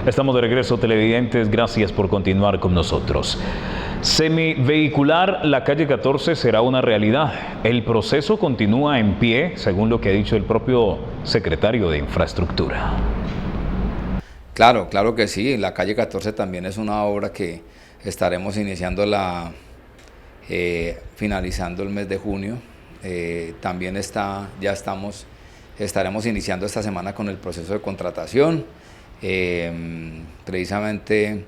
Estamos de regreso, televidentes, gracias por continuar con nosotros. Semivehicular la calle 14 será una realidad. El proceso continúa en pie, según lo que ha dicho el propio secretario de Infraestructura. Claro que sí. La calle 14 también es una obra que estaremos iniciando finalizando el mes de junio. También estaremos iniciando esta semana con el proceso de contratación. Precisamente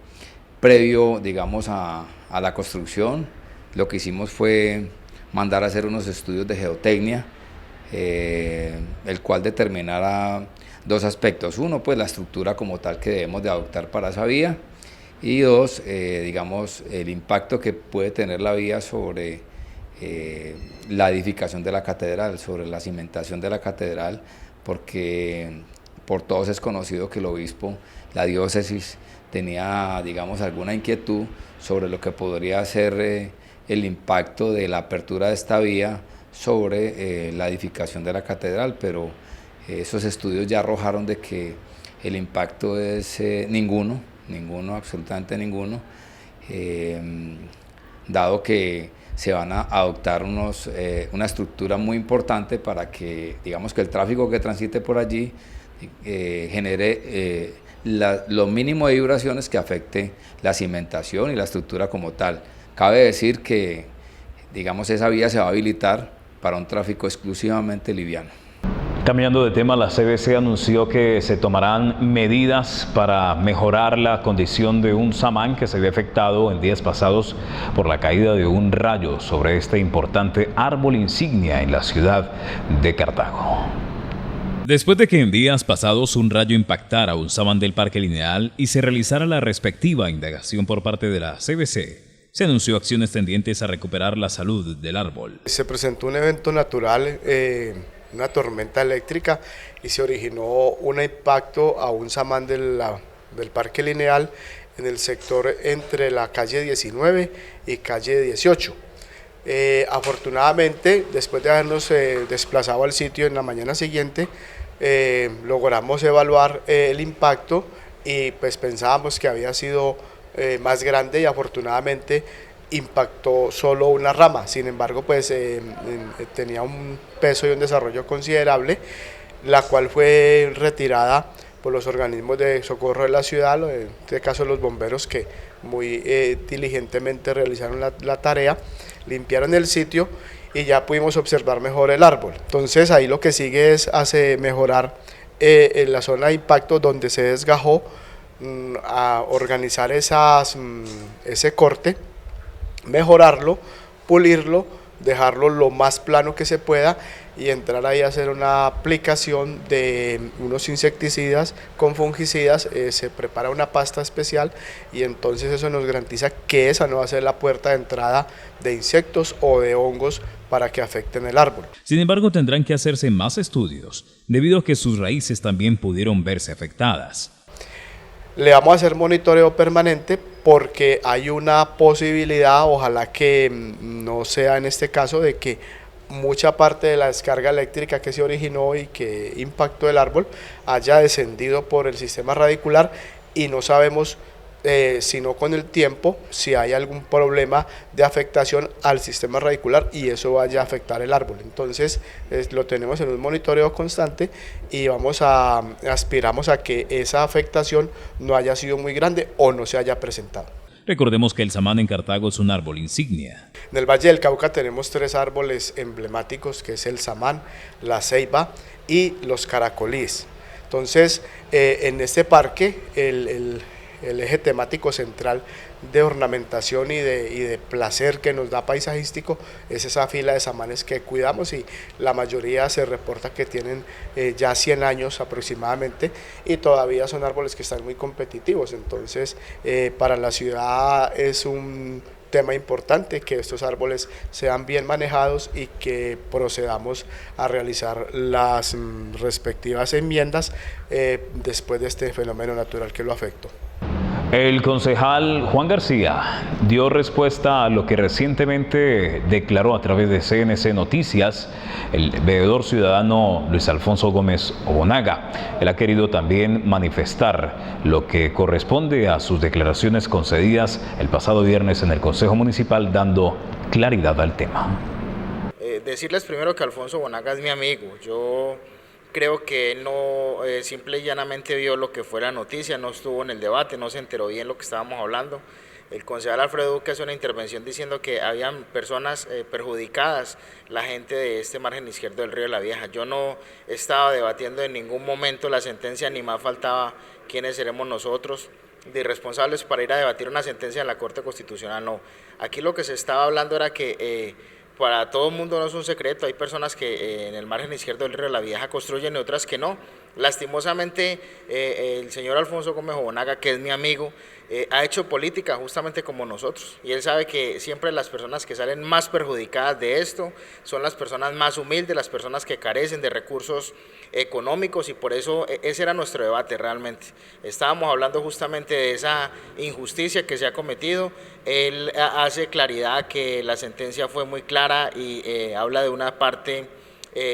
previo, digamos, a la construcción, lo que hicimos fue mandar a hacer unos estudios de geotecnia, el cual determinará dos aspectos. Uno, pues la estructura como tal que debemos de adoptar para esa vía, y dos, digamos, el impacto que puede tener la vía sobre la edificación de la catedral, sobre la cimentación de la catedral, porque por todos es conocido que el obispo, la diócesis, tenía, digamos, alguna inquietud sobre lo que podría ser el impacto de la apertura de esta vía sobre la edificación de la catedral, pero esos estudios ya arrojaron de que el impacto es ninguno, absolutamente ninguno, dado que se van a adoptar una estructura muy importante para que, digamos, que el tráfico que transite por allí genere lo mínimo de vibraciones que afecte la cimentación y la estructura como tal. Cabe decir que, digamos, esa vía se va a habilitar para un tráfico exclusivamente liviano. Cambiando de tema, la CBC anunció que se tomarán medidas para mejorar la condición de un samán que se vio afectado en días pasados por la caída de un rayo sobre este importante árbol insignia en la ciudad de Cartago. Después de que en días pasados un rayo impactara un samán del Parque Lineal y se realizara la respectiva indagación por parte de la CBC, se anunció acciones tendientes a recuperar la salud del árbol. Se presentó un evento natural, una tormenta eléctrica, y se originó un impacto a un samán del Parque Lineal en el sector entre la calle 19 y calle 18. Afortunadamente, después de habernos desplazado al sitio en la mañana siguiente, logramos evaluar el impacto y pues pensábamos que había sido más grande, y afortunadamente impactó solo una rama. Sin embargo, pues tenía un peso y un desarrollo considerable, la cual fue retirada por los organismos de socorro de la ciudad, en este caso los bomberos, que muy diligentemente realizaron la tarea, limpiaron el sitio y ya pudimos observar mejor el árbol. Entonces ahí lo que sigue es mejorar en la zona de impacto donde se desgajó, a organizar ese corte, mejorarlo, pulirlo, dejarlo lo más plano que se pueda y entrar ahí a hacer una aplicación de unos insecticidas con fungicidas. Se prepara una pasta especial y entonces eso nos garantiza que esa no va a ser la puerta de entrada de insectos o de hongos para que afecten el árbol. Sin embargo, tendrán que hacerse más estudios debido a que sus raíces también pudieron verse afectadas. Le vamos a hacer monitoreo permanente porque hay una posibilidad, ojalá que no sea en este caso, de que mucha parte de la descarga eléctrica que se originó y que impactó el árbol haya descendido por el sistema radicular, y no sabemos sino con el tiempo si hay algún problema de afectación al sistema radicular y eso vaya a afectar el árbol. Entonces lo tenemos en un monitoreo constante y aspiramos a que esa afectación no haya sido muy grande o no se haya presentado. Recordemos que el samán en Cartago es un árbol insignia. En el Valle del Cauca tenemos 3 árboles emblemáticos, que es el samán, la ceiba y los caracolíes. Entonces en este parque el eje temático central de ornamentación y de placer que nos da paisajístico es esa fila de samanes que cuidamos, y la mayoría se reporta que tienen ya 100 años aproximadamente y todavía son árboles que están muy competitivos. Entonces para la ciudad es un tema importante que estos árboles sean bien manejados y que procedamos a realizar las respectivas enmiendas después de este fenómeno natural que lo afectó. El concejal Juan García dio respuesta a lo que recientemente declaró a través de CNC Noticias el veedor ciudadano Luis Alfonso Gómez Obonaga. Él ha querido también manifestar lo que corresponde a sus declaraciones concedidas el pasado viernes en el Consejo Municipal, dando claridad al tema. Decirles primero que Alfonso Obonaga es mi amigo. Yo creo que él no simple y llanamente vio lo que fue la noticia, no estuvo en el debate, no se enteró bien lo que estábamos hablando. El concejal Alfredo Duque hace una intervención diciendo que habían personas perjudicadas, la gente de este margen izquierdo del Río de la Vieja. Yo no estaba debatiendo en ningún momento la sentencia, ni más faltaba quiénes seremos nosotros de irresponsables para ir a debatir una sentencia en la Corte Constitucional. No, aquí lo que se estaba hablando era que para todo el mundo no es un secreto, hay personas que en el margen izquierdo del Río de la Vieja construyen y otras que no. Lastimosamente el señor Alfonso Gómez Obonaga, que es mi amigo, ha hecho política justamente como nosotros, y él sabe que siempre las personas que salen más perjudicadas de esto son las personas más humildes, las personas que carecen de recursos económicos, y por eso ese era nuestro debate realmente. Estábamos hablando justamente de esa injusticia que se ha cometido. Él hace claridad que la sentencia fue muy clara y habla de una parte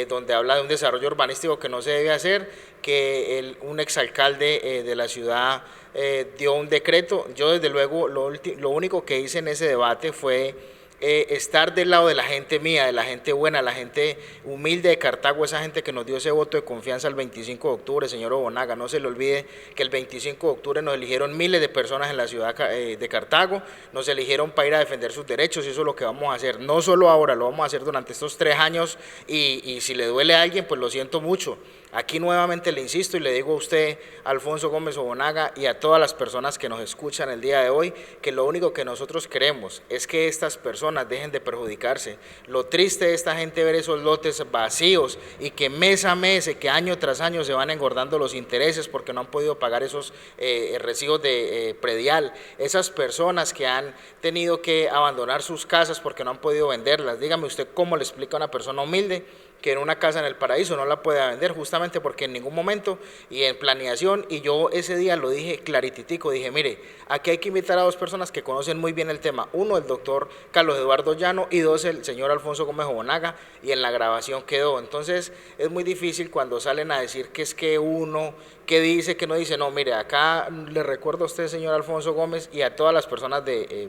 donde habla de un desarrollo urbanístico que no se debe hacer, que un exalcalde de la ciudad dio un decreto. Yo desde luego lo único que hice en ese debate fue estar del lado de la gente mía, de la gente buena, la gente humilde de Cartago, esa gente que nos dio ese voto de confianza el 25 de octubre, señor Obonaga. No se le olvide que el 25 de octubre nos eligieron miles de personas en la ciudad de Cartago, nos eligieron para ir a defender sus derechos, y eso es lo que vamos a hacer, no solo ahora, lo vamos a hacer durante estos 3 años, y si le duele a alguien, pues lo siento mucho. Aquí nuevamente le insisto y le digo a usted, Alfonso Gómez Obonaga, y a todas las personas que nos escuchan el día de hoy, que lo único que nosotros queremos es que estas personas dejen de perjudicarse. Lo triste de esta gente ver esos lotes vacíos y que mes a mes, que año tras año se van engordando los intereses porque no han podido pagar esos recibos de predial. Esas personas que han tenido que abandonar sus casas porque no han podido venderlas. Dígame usted cómo le explica a una persona humilde que en una casa en el paraíso no la puede vender, justamente porque en ningún momento y en planeación, y yo ese día lo dije clarititico, dije, mire, aquí hay que invitar a 2 personas que conocen muy bien el tema, 1 el doctor Carlos Eduardo Llano y 2 el señor Alfonso Gómez Obonaga, y en la grabación quedó. Entonces es muy difícil cuando salen a decir que es que uno, que dice, que no dice. No, mire, acá le recuerdo a usted, señor Alfonso Gómez, y a todas las personas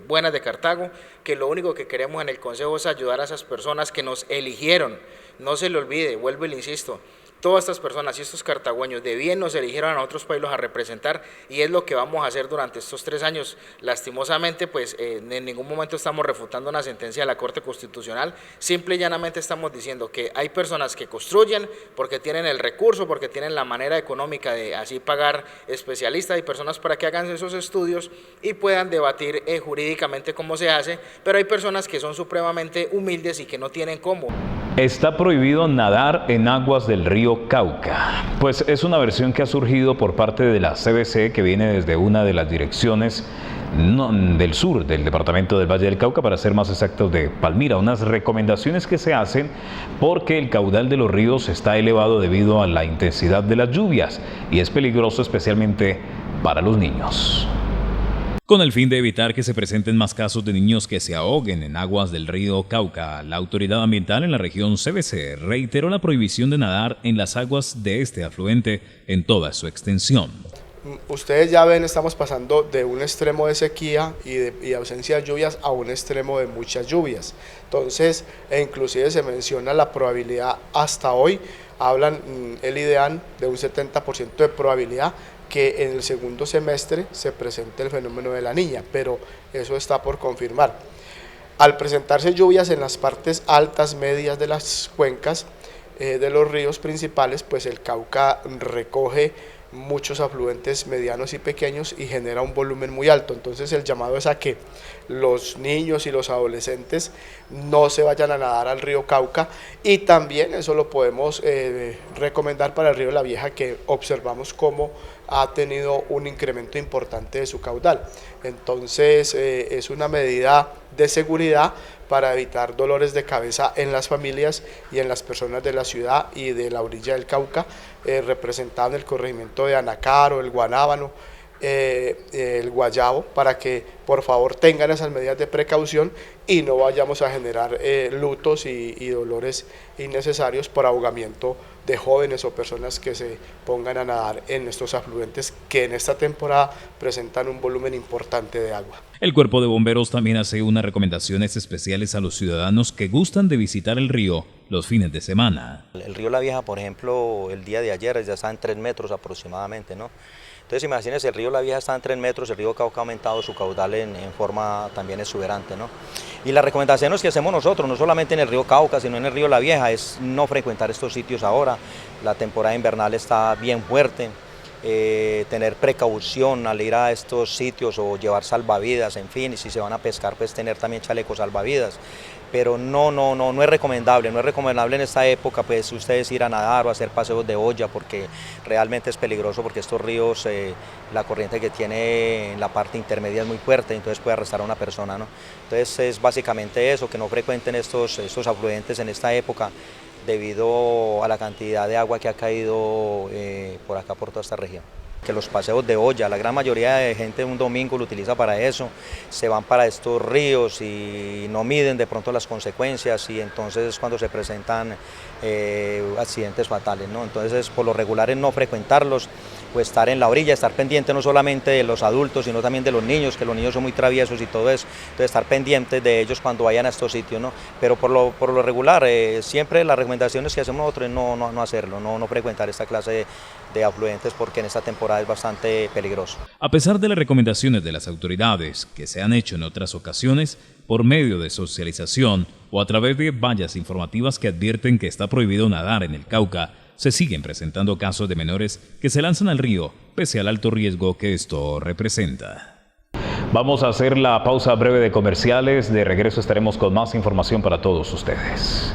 buenas de Cartago, que lo único que queremos en el Consejo es ayudar a esas personas que nos eligieron. No se le olvide, vuelvo y le insisto, todas estas personas y estos cartagüeños de bien nos eligieron a nosotros para irlos a representar, y es lo que vamos a hacer durante estos 3 años. Lastimosamente, pues en ningún momento estamos refutando una sentencia de la Corte Constitucional, simple y llanamente estamos diciendo que hay personas que construyen porque tienen el recurso, porque tienen la manera económica de así pagar especialistas y personas para que hagan esos estudios y puedan debatir jurídicamente cómo se hace, pero hay personas que son supremamente humildes y que no tienen cómo. Está prohibido nadar en aguas del río Cauca, pues es una versión que ha surgido por parte de la CBC, que viene desde una de las direcciones del sur del departamento del Valle del Cauca, para ser más exactos de Palmira. Unas recomendaciones que se hacen porque el caudal de los ríos está elevado debido a la intensidad de las lluvias y es peligroso especialmente para los niños. Con el fin de evitar que se presenten más casos de niños que se ahoguen en aguas del río Cauca, la autoridad ambiental en la región CBC reiteró la prohibición de nadar en las aguas de este afluente en toda su extensión. Ustedes ya ven, estamos pasando de un extremo de sequía y ausencia de lluvias a un extremo de muchas lluvias. Entonces, inclusive se menciona la probabilidad hasta hoy, hablan el IDEAN de un 70% de probabilidad que en el segundo semestre se presente el fenómeno de la niña, pero eso está por confirmar. Al presentarse lluvias en las partes altas, medias de las cuencas de los ríos principales, pues el Cauca recoge muchos afluentes medianos y pequeños y genera un volumen muy alto. Entonces el llamado es a que los niños y los adolescentes no se vayan a nadar al río Cauca, y también eso lo podemos recomendar para el río La Vieja, que observamos cómo ha tenido un incremento importante de su caudal. Entonces es una medida de seguridad para evitar dolores de cabeza en las familias y en las personas de la ciudad y de la orilla del Cauca, representado en el corregimiento de Anacaro, el Guanábano, el Guayabo, para que por favor tengan esas medidas de precaución y no vayamos a generar lutos y dolores innecesarios por ahogamiento de jóvenes o personas que se pongan a nadar en estos afluentes que en esta temporada presentan un volumen importante de agua. El Cuerpo de Bomberos también hace unas recomendaciones especiales a los ciudadanos que gustan de visitar el río los fines de semana. El río La Vieja, por ejemplo, el día de ayer ya está en 3 metros aproximadamente, ¿no? Entonces imagínense, el río La Vieja está en 3 metros, el río Cauca ha aumentado su caudal en forma también exuberante, ¿no? Y las recomendaciones que hacemos nosotros, no solamente en el río Cauca, sino en el río La Vieja, es no frecuentar estos sitios ahora. La temporada invernal está bien fuerte, tener precaución al ir a estos sitios o llevar salvavidas, en fin, y si se van a pescar, pues tener también chalecos salvavidas. Pero no es recomendable, en esta época pues ustedes ir a nadar o hacer paseos de olla, porque realmente es peligroso, porque estos ríos, la corriente que tiene en la parte intermedia es muy fuerte, entonces puede arrastrar a una persona, ¿no? Entonces es básicamente eso, que no frecuenten estos afluentes en esta época, debido a la cantidad de agua que ha caído por acá, por toda esta región. Que los paseos de olla, la gran mayoría de gente un domingo lo utiliza para eso, se van para estos ríos y no miden de pronto las consecuencias, y entonces es cuando se presentan accidentes fatales, ¿no? Entonces por lo regular es no frecuentarlos, pues estar en la orilla, estar pendiente no solamente de los adultos, sino también de los niños, que los niños son muy traviesos y todo eso, entonces estar pendientes de ellos cuando vayan a estos sitios, ¿no? Pero por lo regular, siempre las recomendaciones que hacemos nosotros es no hacerlo, no frecuentar esta clase de afluentes, porque en esta temporada es bastante peligroso. A pesar de las recomendaciones de las autoridades que se han hecho en otras ocasiones, por medio de socialización o a través de vallas informativas que advierten que está prohibido nadar en el Cauca, se siguen presentando casos de menores que se lanzan al río pese al alto riesgo que esto representa. Vamos a hacer la pausa breve de comerciales. De regreso estaremos con más información para todos ustedes.